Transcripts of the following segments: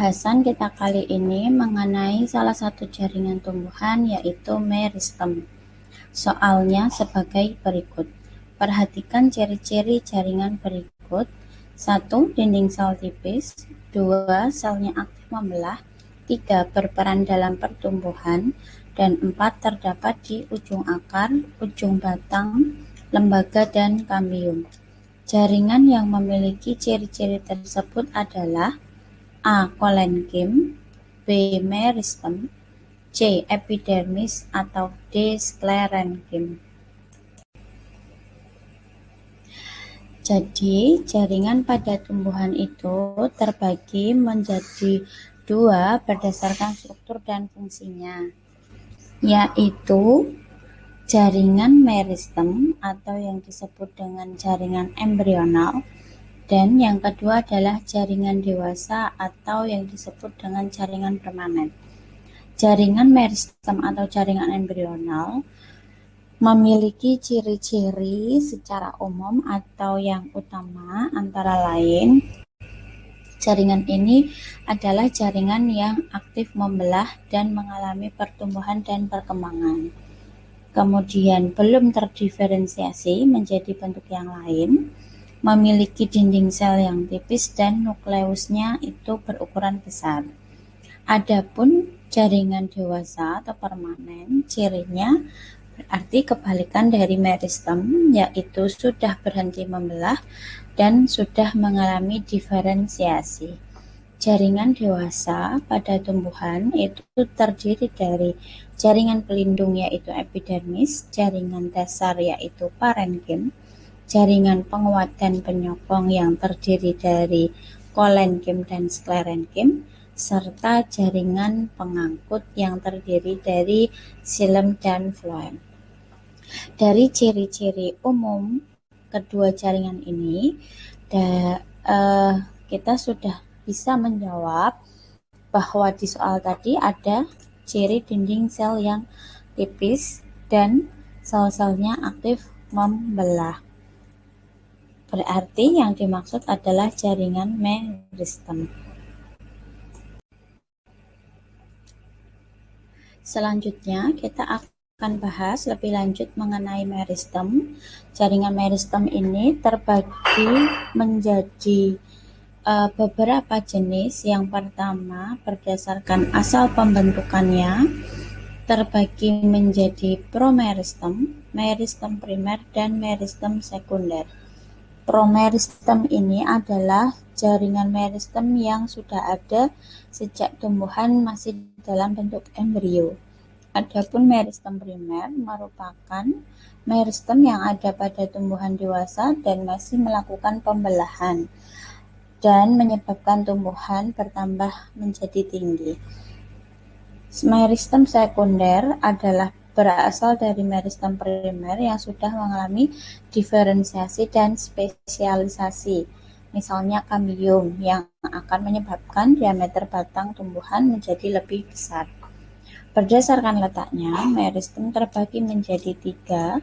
Pembahasan kita kali ini mengenai salah satu jaringan tumbuhan yaitu meristem. Soalnya sebagai berikut. Perhatikan ciri-ciri jaringan berikut. 1. Dinding sel tipis. 2. Selnya aktif membelah. 3. Berperan dalam pertumbuhan. Dan 4. Terdapat di ujung akar, ujung batang, lembaga, dan kambium. Jaringan yang memiliki ciri-ciri tersebut adalah A. Kolenkim, B. Meristem, C. Epidermis, atau D. Sklerenkim. Jadi, jaringan pada tumbuhan itu terbagi menjadi dua berdasarkan struktur dan fungsinya, yaitu jaringan meristem atau yang disebut dengan jaringan embrional, dan yang kedua adalah jaringan dewasa atau yang disebut dengan jaringan permanen. Jaringan meristem atau jaringan embrional memiliki ciri-ciri secara umum atau yang utama antara lain jaringan ini adalah jaringan yang aktif membelah dan mengalami pertumbuhan dan perkembangan. Kemudian belum terdiferensiasi menjadi bentuk yang lain, memiliki dinding sel yang tipis dan nukleusnya itu berukuran besar. Adapun jaringan dewasa atau permanen, cirinya berarti kebalikan dari meristem, yaitu sudah berhenti membelah dan sudah mengalami diferensiasi. Jaringan dewasa pada tumbuhan itu terdiri dari jaringan pelindung yaitu epidermis, jaringan dasar yaitu parenkim, jaringan penguat dan penyokong yang terdiri dari kolenkim dan sklerenkim, serta jaringan pengangkut yang terdiri dari xilem dan floem. Dari ciri-ciri umum kedua jaringan ini, kita sudah bisa menjawab bahwa di soal tadi ada ciri dinding sel yang tipis dan sel-selnya aktif membelah. Berarti yang dimaksud adalah jaringan meristem. Selanjutnya kita akan bahas lebih lanjut mengenai meristem. Jaringan meristem ini terbagi menjadi beberapa jenis. Yang pertama, berdasarkan asal pembentukannya, terbagi menjadi promeristem, meristem primer, dan meristem sekunder. Promeristem ini adalah jaringan meristem yang sudah ada sejak tumbuhan masih dalam bentuk embrio. Adapun meristem primer merupakan meristem yang ada pada tumbuhan dewasa dan masih melakukan pembelahan dan menyebabkan tumbuhan bertambah menjadi tinggi. Meristem sekunder adalah berasal dari meristem primer yang sudah mengalami diferensiasi dan spesialisasi, misalnya kambium yang akan menyebabkan diameter batang tumbuhan menjadi lebih besar. Berdasarkan letaknya, meristem terbagi menjadi 3,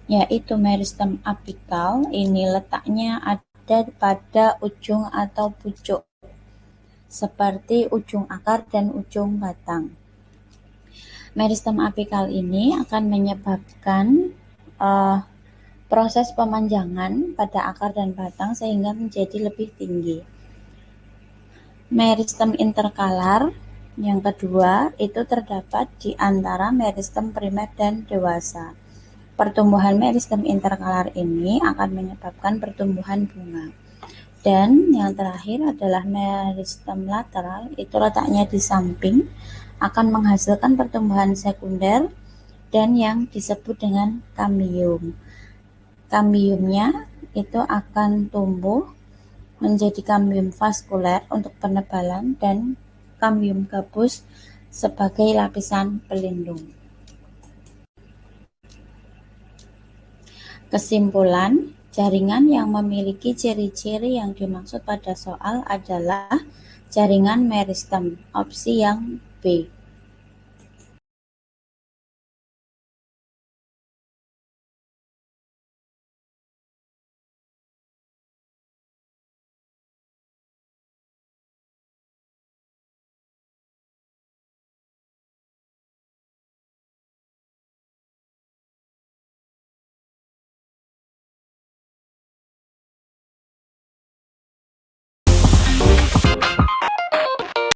yaitu meristem apikal. Ini letaknya ada pada ujung atau pucuk, seperti ujung akar dan ujung batang. Meristem apikal ini akan menyebabkan proses pemanjangan pada akar dan batang sehingga menjadi lebih tinggi. Meristem interkalar yang kedua itu terdapat di antara meristem primer dan dewasa. Pertumbuhan meristem interkalar ini akan menyebabkan pertumbuhan bunga. Dan yang terakhir adalah meristem lateral, itu letaknya di samping, akan menghasilkan pertumbuhan sekunder dan yang disebut dengan kambium. Kambiumnya itu akan tumbuh menjadi kambium vaskuler untuk penebalan dan kambium gabus sebagai lapisan pelindung. Kesimpulan, jaringan yang memiliki ciri-ciri yang dimaksud pada soal adalah jaringan meristem, opsi yang B.